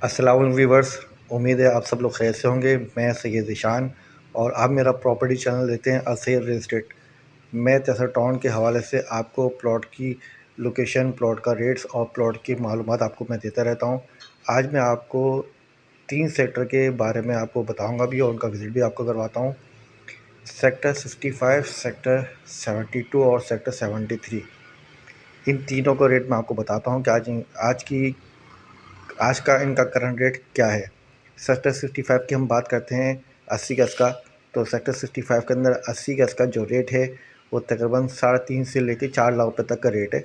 अस्सलाम व्यूवर्स, उम्मीद है आप सब लोग खैर से होंगे। मैं सैयद ज़ीशान और आप मेरा प्रॉपर्टी चैनल देखते हैं अलसैर रियल एस्टेट। मैं तहसील टाउन के हवाले से आपको प्लॉट की लोकेशन, प्लॉट का रेट्स और प्लॉट की मालूमात आपको मैं देता रहता हूं। आज मैं आपको 3 सेक्टर के बारे में आपको बताऊंगा भी और उनका विज़िट भी आपको करवाता हूं। सेक्टर 65, सेक्टर 72 और सेक्टर 73, इन तीनों का रेट मैं आपको बताता हूं कि आज का इनका करंट रेट क्या है। सेक्टर 65 की हम बात करते हैं 80 गज का, तो सेक्टर 65 के अंदर 80 गज का जो रेट है वो तकरीबन 3.5 से लेकर 4 लाख रुपये तक का रेट है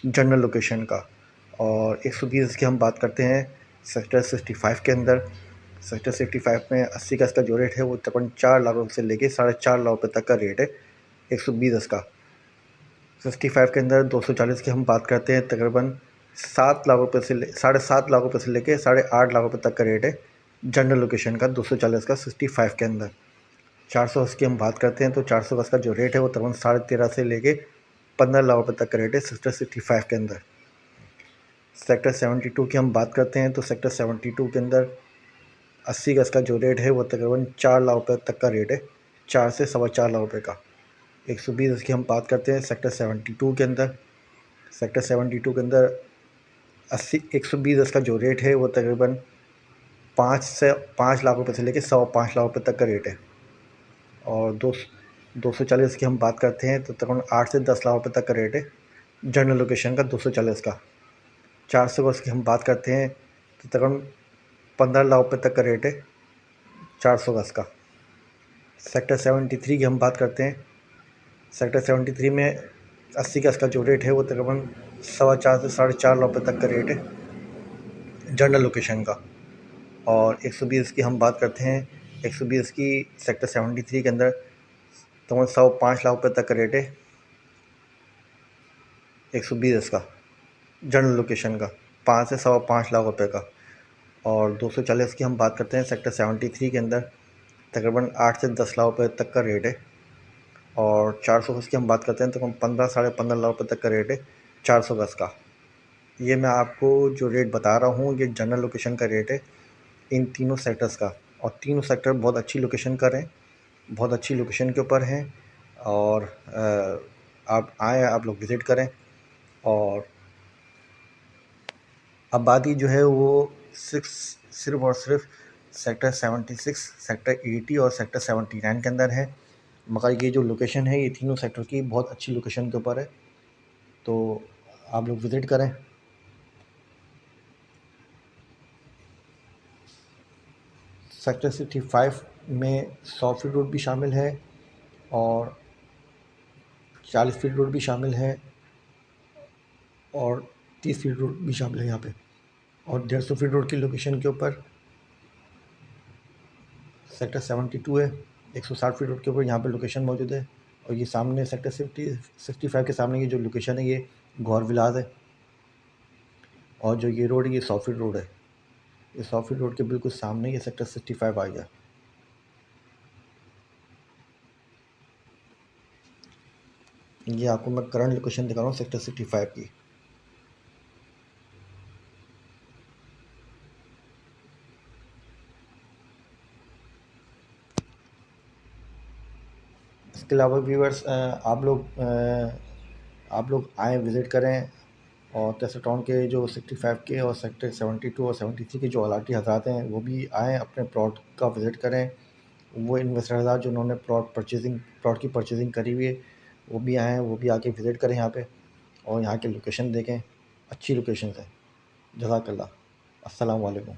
जनरल लोकेशन का। और 120 की हम बात करते हैं सेक्टर 65 के अंदर। सेक्टर 65 में 80 गज का जो रेट है वो तकरीबन 4 लाख रुपये से लेकर 4.5 लाख रुपये तक का रेट है 120 गज का। 65 के अंदर 240 की हम बात करते हैं, तकरीबन 7 लाख रुपये से 7.5 लाख रुपये से लेके 8.5 लाख रुपये तक का रेट है जनरल लोकेशन का 240 का 65 के अंदर। 400 गज की हम बात करते हैं तो 400 गज का जो रेट है वो तकरीबन 13.5 से लेके 15 लाख रुपये तक का रेट है सेक्टर 65 के अंदर। सेक्टर 72 की हम बात करते हैं तो सेक्टर 72 के अंदर 80 गज का जो रेट है वो तकरीबन 4 लाख रुपये तक का रेट है, 4 से 4.25 लाख रुपये का। 120 की हम बात करते हैं सेक्टर 72 के अंदर। सेक्टर 72 के अंदर 120 गज का जो रेट है वो तकरीबन 5 लाख रुपये से लेकर 5.25 लाख रुपये तक का रेट है। और 240 की हम बात करते हैं तो तकरीबन 8 से 10 लाख रुपये तक का रेट है जनरल लोकेशन का 240 का। 400 गज की हम बात करते हैं तो तकरीबन 15 लाख रुपये तक का रेट है 400 गज का। सेक्टर 73 की हम बात करते हैं, सेक्टर 73 में 80 गज का जो रेट है वो तकरीबन 4.25 से 4.5 लाख रुपये तक का रेट है जनरल लोकेशन का। और 120 की हम बात करते हैं, 120 की सेक्टर 73 के अंदर तकरीबन 5 लाख रुपये तक का रेट है 120 का जनरल लोकेशन का, 5 से 5.25 लाख रुपये का। और 240 की हम बात करते हैं सेक्टर 73 के अंदर, तकरीबन 8 से 10 लाख रुपये तक का रेट है। और 400 गज की हम बात करते हैं तो 15 साढ़े 15 लाख रुपये तक का रेट है 400 गज का। ये मैं आपको जो रेट बता रहा हूँ ये जनरल लोकेशन का रेट है इन तीनों सेक्टर्स का। और तीनों सेक्टर बहुत अच्छी लोकेशन कर रहे हैं, बहुत अच्छी लोकेशन के ऊपर हैं। और आप आएँ, आप लोग विज़िट करें। और आबादी जो है वो सिर्फ़ और सिर्फ सेक्टर 76, सेक्टर 80 और सेक्टर 79 के अंदर है। मगर ये जो लोकेशन है ये तीनों सेक्टर की बहुत अच्छी लोकेशन के ऊपर है, तो आप लोग विज़िट करें। सेक्टर 65 में 100 फीट रोड भी शामिल है और 40 फीट रोड भी शामिल है और 30 फीट रोड भी शामिल है यहाँ पे। और 150 फीट रोड की लोकेशन के ऊपर सेक्टर 72 है, 160 फीट रोड के ऊपर यहाँ पे लोकेशन मौजूद है। और ये सामने सेक्टर 65 के सामने की जो लोकेशन है ये गौर विलास है। और जो ये रोड है ये 100 फीट रोड है, ये 100 फीट रोड के बिल्कुल सामने ये सेक्टर 65 आ गया। ये आपको मैं करंट लोकेशन दिखा रहा हूँ सेक्टर 65 की। इसके अलावा व्यूअर्स आप लोग आएँ, विज़िट करें। और तहसील टाउन के जो 65 के और सेक्टर 72 और 73 के जो अलाटी हज़रात हैं वो भी आएँ, अपने प्लॉट का विज़िट करें। वो इन्वेस्टर हज़रात जो उन्होंने प्लॉट की परचेजिंग करी हुई है वो भी आएँ, वो भी आके विज़िट करें यहाँ पे और यहाँ की लोकेशन देखें, अच्छी लोकेशन है। जज़ाकल्लाह। अस्सलाम वालेकुम।